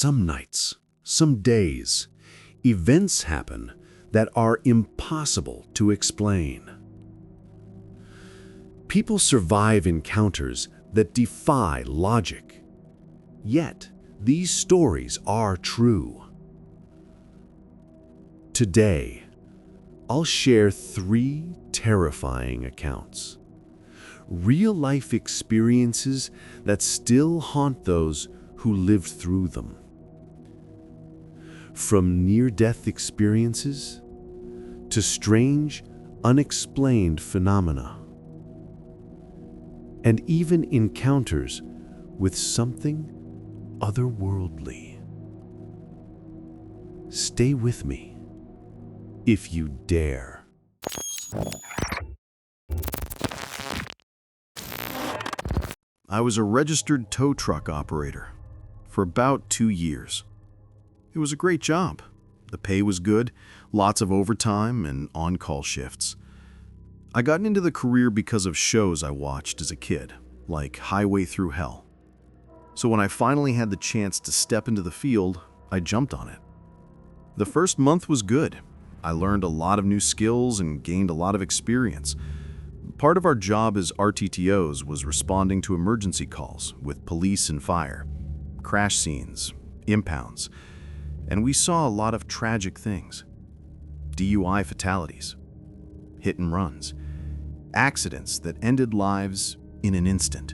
Some nights, some days, events happen that are impossible to explain. People survive encounters that defy logic. Yet, these stories are true. Today, I'll share 3 terrifying accounts. Real-life experiences that still haunt those who lived through them. From near-death experiences to strange, unexplained phenomena. And even encounters with something otherworldly. Stay with me, if you dare. I was a registered tow truck operator for about 2 years. It was a great job. The pay was good, lots of overtime and on-call shifts. I got into the career because of shows I watched as a kid, like Highway Through Hell. So when I finally had the chance to step into the field, I jumped on it. The first month was good. I learned a lot of new skills and gained a lot of experience. Part of our job as RTTOs was responding to emergency calls with police and fire, crash scenes, impounds, and we saw a lot of tragic things. DUI fatalities, hit and runs, accidents that ended lives in an instant.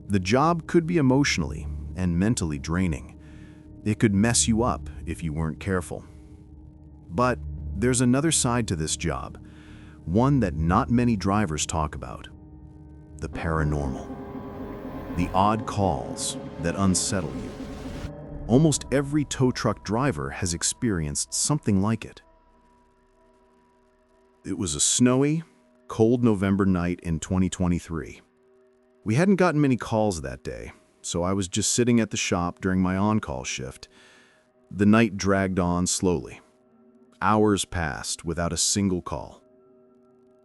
The job could be emotionally and mentally draining. It could mess you up if you weren't careful. But there's another side to this job, one that not many drivers talk about: the paranormal. The odd calls that unsettle you. Almost every tow truck driver has experienced something like it. It was a snowy, cold November night in 2023. We hadn't gotten many calls that day, so I was just sitting at the shop during my on-call shift. The night dragged on slowly. Hours passed without a single call.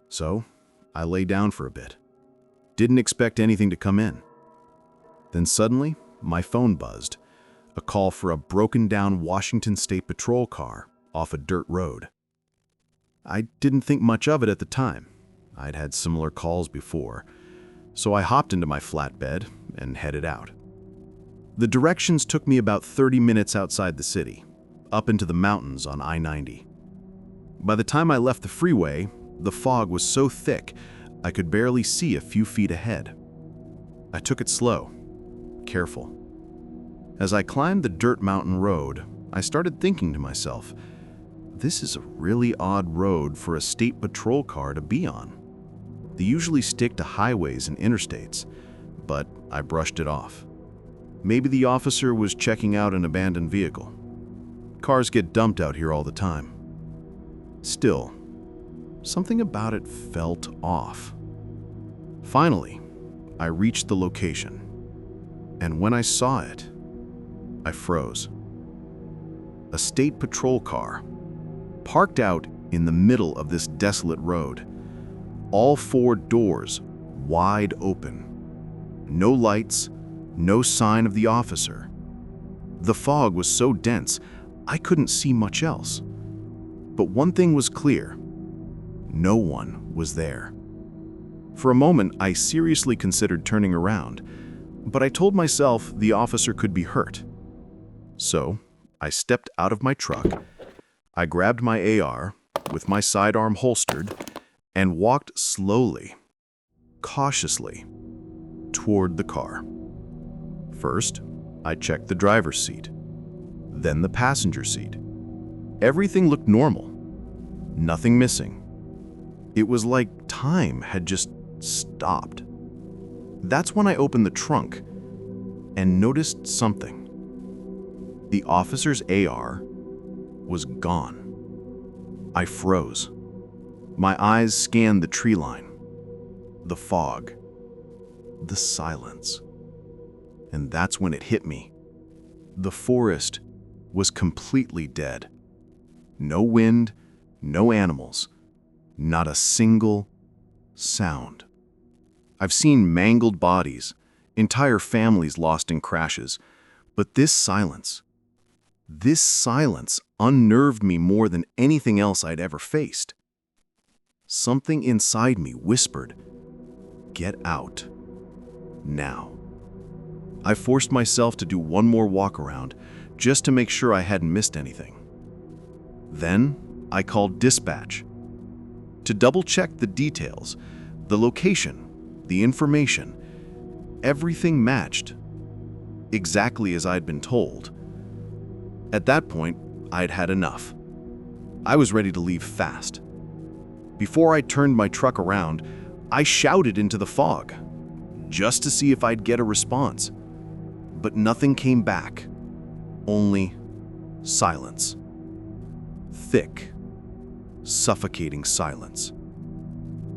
So, I lay down for a bit. Didn't expect anything to come in. Then suddenly, my phone buzzed. A call for a broken-down Washington State Patrol car off a dirt road. I didn't think much of it at the time. I'd had similar calls before, so I hopped into my flatbed and headed out. The directions took me about 30 minutes outside the city, up into the mountains on I-90. By the time I left the freeway, the fog was so thick I could barely see a few feet ahead. I took it slow, careful. As I climbed the dirt mountain road, I started thinking to myself, this is a really odd road for a state patrol car to be on. They usually stick to highways and interstates, but I brushed it off. Maybe the officer was checking out an abandoned vehicle. Cars get dumped out here all the time. Still, something about it felt off. Finally, I reached the location, and when I saw it, I froze. A state patrol car, parked out in the middle of this desolate road, all 4 doors wide open. No lights, no sign of the officer. The fog was so dense, I couldn't see much else. But one thing was clear: no one was there. For a moment, I seriously considered turning around, but I told myself the officer could be hurt. So, I stepped out of my truck, I grabbed my AR, with my sidearm holstered, and walked slowly, cautiously, toward the car. First, I checked the driver's seat, then the passenger seat. Everything looked normal, nothing missing. It was like time had just stopped. That's when I opened the trunk and noticed something. The officer's AR was gone. I froze. My eyes scanned the tree line, the fog, the silence. And that's when it hit me. The forest was completely dead. No wind, no animals, not a single sound. I've seen mangled bodies, entire families lost in crashes, But this silence unnerved me more than anything else I'd ever faced. Something inside me whispered, "Get out. Now." I forced myself to do one more walk around just to make sure I hadn't missed anything. Then I called dispatch to double-check the details, the location, the information. Everything matched, exactly as I'd been told. At that point, I'd had enough. I was ready to leave fast. Before I turned my truck around, I shouted into the fog, just to see if I'd get a response. But nothing came back. Only silence. Thick, suffocating silence.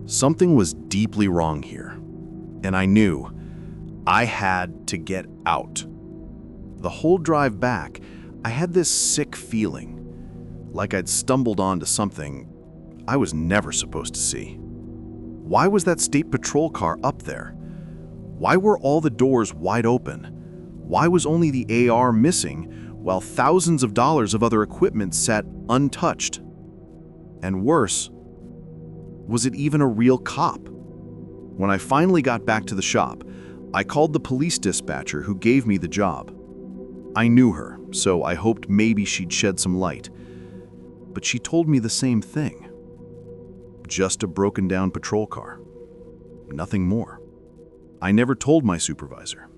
Something was deeply wrong here, and I knew I had to get out. The whole drive back, I had this sick feeling, like I'd stumbled onto something I was never supposed to see. Why was that state patrol car up there? Why were all the doors wide open? Why was only the AR missing while thousands of dollars of other equipment sat untouched? And worse, was it even a real cop? When I finally got back to the shop, I called the police dispatcher who gave me the job. I knew her, so I hoped maybe she'd shed some light. But she told me the same thing. Just a broken-down patrol car. Nothing more. I never told my supervisor.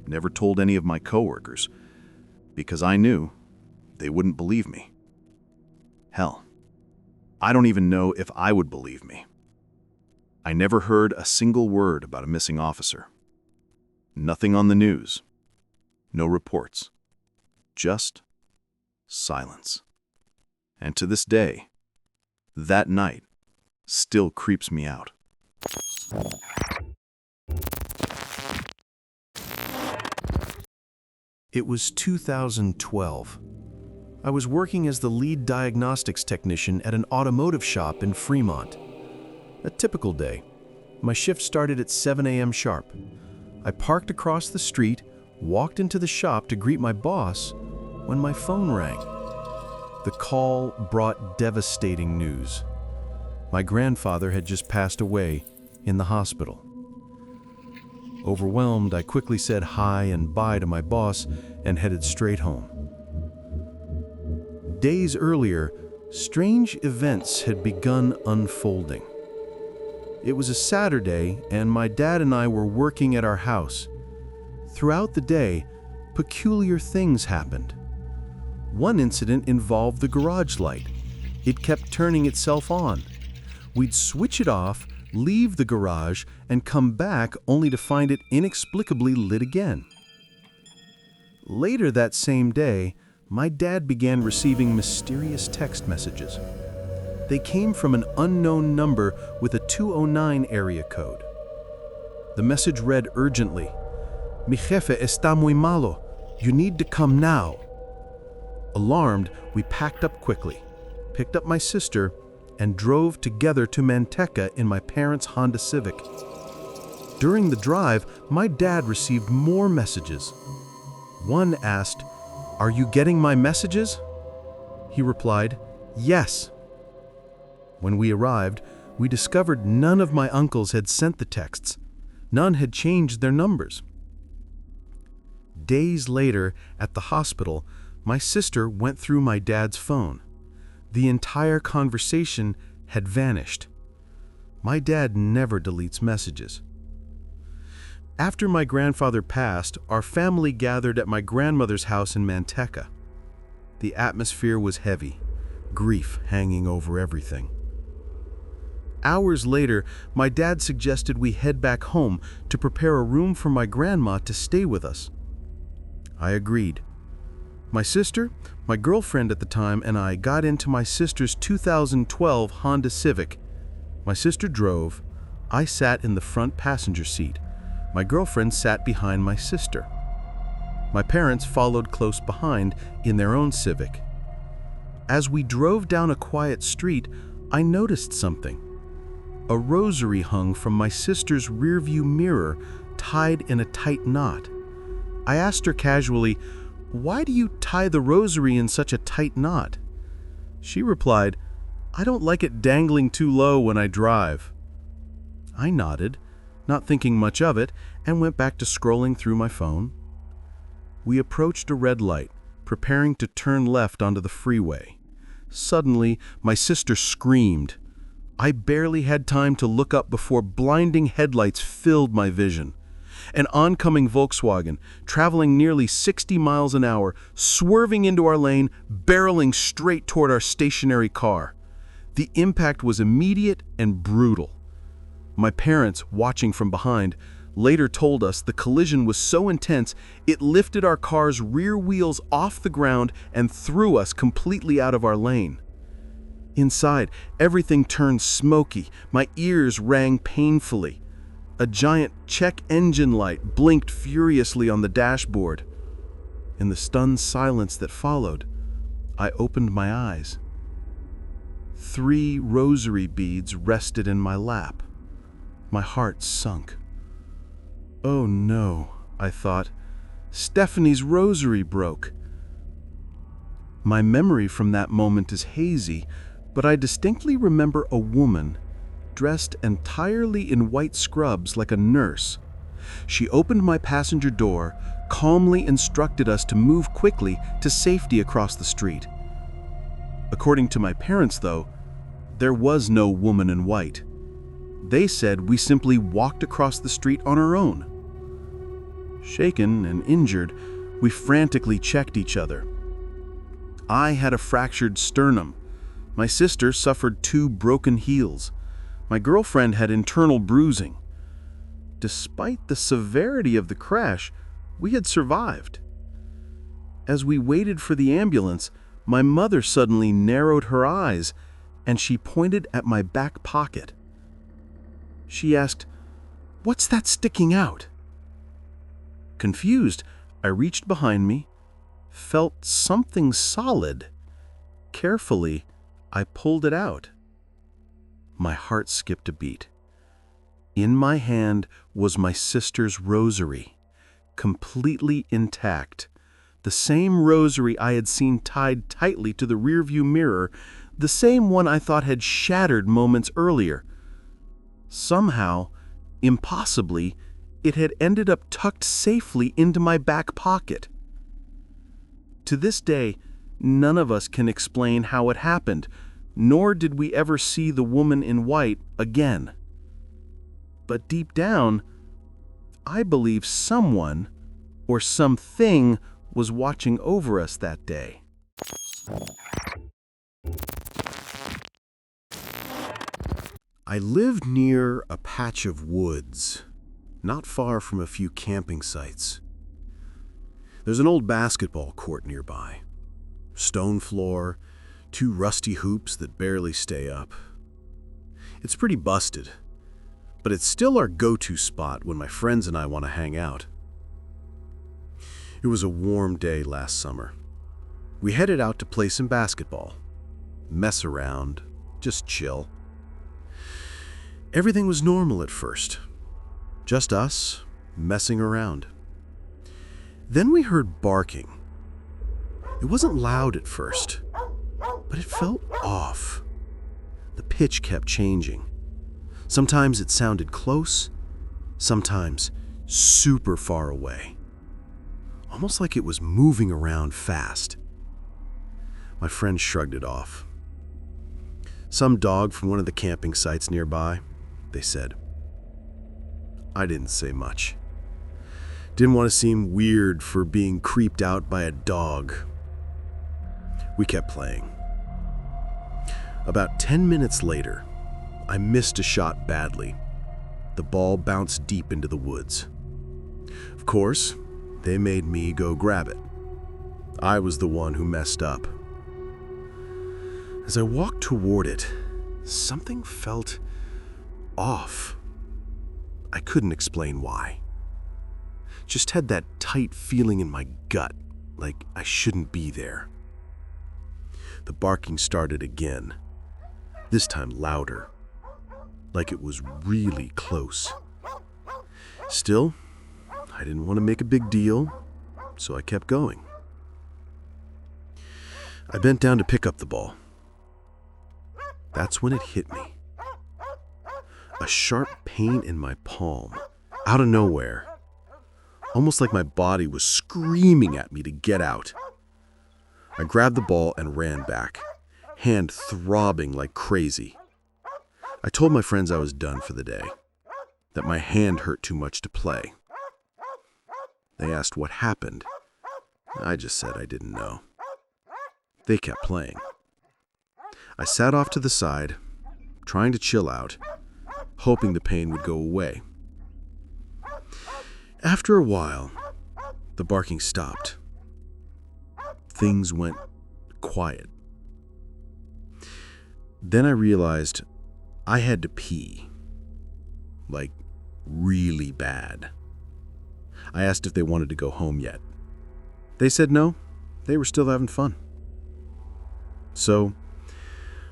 Never told any of my coworkers, because I knew they wouldn't believe me. Hell, I don't even know if I would believe me. I never heard a single word about a missing officer. Nothing on the news. No reports. Just silence. And to this day, that night still creeps me out. It was 2012. I was working as the lead diagnostics technician at an automotive shop in Fremont. A typical day. My shift started at 7 a.m. sharp. I parked across the street, walked into the shop to greet my boss, when my phone rang. The call brought devastating news. My grandfather had just passed away in the hospital. Overwhelmed, I quickly said hi and bye to my boss and headed straight home. Days earlier, strange events had begun unfolding. It was a Saturday, and my dad and I were working at our house. Throughout the day, peculiar things happened. One incident involved the garage light. It kept turning itself on. We'd switch it off, leave the garage, and come back only to find it inexplicably lit again. Later that same day, my dad began receiving mysterious text messages. They came from an unknown number with a 209 area code. The message read urgently, "Mi jefe está muy malo. You need to come now." Alarmed, we packed up quickly, picked up my sister, and drove together to Manteca in my parents' Honda Civic. During the drive, my dad received more messages. One asked, "Are you getting my messages?" He replied, "Yes." When we arrived, we discovered none of my uncles had sent the texts. None had changed their numbers. Days later, at the hospital, my sister went through my dad's phone. The entire conversation had vanished. My dad never deletes messages. After my grandfather passed, our family gathered at my grandmother's house in Manteca. The atmosphere was heavy, grief hanging over everything. Hours later, my dad suggested we head back home to prepare a room for my grandma to stay with us. I agreed. My sister, my girlfriend at the time, and I got into my sister's 2012 Honda Civic. My sister drove. I sat in the front passenger seat. My girlfriend sat behind my sister. My parents followed close behind in their own Civic. As we drove down a quiet street, I noticed something. A rosary hung from my sister's rearview mirror, tied in a tight knot. I asked her casually, "Why do you tie the rosary in such a tight knot?" She replied, "I don't like it dangling too low when I drive." I nodded, not thinking much of it, and went back to scrolling through my phone. We approached a red light, preparing to turn left onto the freeway. Suddenly, my sister screamed. I barely had time to look up before blinding headlights filled my vision. An oncoming Volkswagen, traveling nearly 60 miles an hour, swerving into our lane, barreling straight toward our stationary car. The impact was immediate and brutal. My parents, watching from behind, later told us the collision was so intense it lifted our car's rear wheels off the ground and threw us completely out of our lane. Inside, everything turned smoky. My ears rang painfully. A giant check engine light blinked furiously on the dashboard. In the stunned silence that followed, I opened my eyes. 3 rosary beads rested in my lap. My heart sunk. "Oh no," I thought. "Stephanie's rosary broke." My memory from that moment is hazy, but I distinctly remember a woman, dressed entirely in white scrubs like a nurse. She opened my passenger door, calmly instructed us to move quickly to safety across the street. According to my parents, though, there was no woman in white. They said we simply walked across the street on our own. Shaken and injured, we frantically checked each other. I had a fractured sternum. My sister suffered 2 broken heels. My girlfriend had internal bruising. Despite the severity of the crash, we had survived. As we waited for the ambulance, my mother suddenly narrowed her eyes and she pointed at my back pocket. She asked, "What's that sticking out?" Confused, I reached behind me, felt something solid. Carefully, I pulled it out. My heart skipped a beat. In my hand was my sister's rosary, completely intact. The same rosary I had seen tied tightly to the rearview mirror, the same one I thought had shattered moments earlier. Somehow, impossibly, it had ended up tucked safely into my back pocket. To this day, none of us can explain how it happened, nor did we ever see the woman in white again. But deep down, I believe someone or something was watching over us that day. I lived near a patch of woods, not far from a few camping sites. There's an old basketball court nearby. Stone floor, 2 rusty hoops that barely stay up. It's pretty busted, but it's still our go-to spot when my friends and I want to hang out. It was a warm day last summer. We headed out to play some basketball, mess around, just chill. Everything was normal at first, just us messing around. Then we heard barking. It wasn't loud at first, but it felt off. The pitch kept changing. Sometimes it sounded close, sometimes super far away. Almost like it was moving around fast. My friend shrugged it off. Some dog from one of the camping sites nearby, they said. I didn't say much. Didn't want to seem weird for being creeped out by a dog. We kept playing. About 10 minutes later, I missed a shot badly. The ball bounced deep into the woods. Of course, they made me go grab it. I was the one who messed up. As I walked toward it, something felt off. I couldn't explain why. Just had that tight feeling in my gut, like I shouldn't be there. The barking started again, this time louder, like it was really close. Still, I didn't want to make a big deal, so I kept going. I bent down to pick up the ball. That's when it hit me. A sharp pain in my palm, out of nowhere. Almost like my body was screaming at me to get out. I grabbed the ball and ran back, hand throbbing like crazy. I told my friends I was done for the day, that my hand hurt too much to play. They asked what happened. I just said I didn't know. They kept playing. I sat off to the side, trying to chill out, hoping the pain would go away. After a while, the barking stopped. Things went quiet. Then I realized I had to pee. Like, really bad. I asked if they wanted to go home yet. They said no, they were still having fun. So,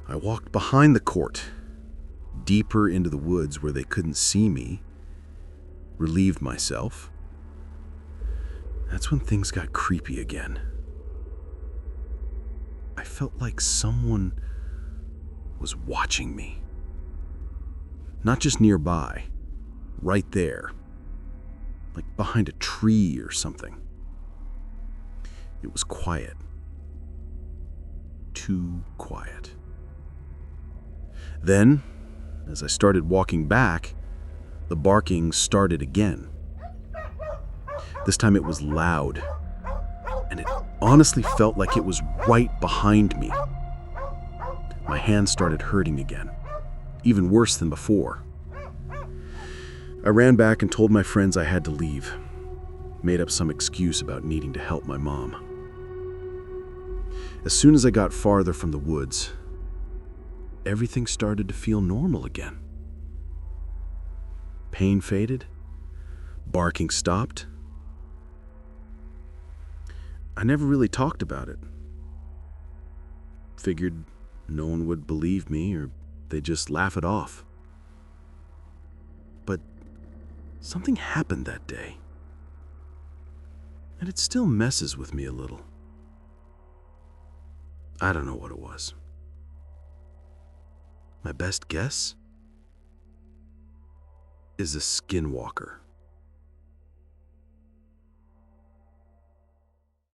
I walked behind the court, deeper into the woods where they couldn't see me, relieved myself. That's when things got creepy again. I felt like someone was watching me. Not just nearby, right there. Like behind a tree or something. It was quiet. Too quiet. Then, as I started walking back, the barking started again. This time it was loud, and it honestly felt like it was right behind me. My hand started hurting again, even worse than before. I ran back and told my friends I had to leave, made up some excuse about needing to help my mom. As soon as I got farther from the woods, everything started to feel normal again. Pain faded, barking stopped. I never really talked about it. Figured no one would believe me or they'd just laugh it off. But something happened that day, and it still messes with me a little. I don't know what it was. My best guess is a skinwalker.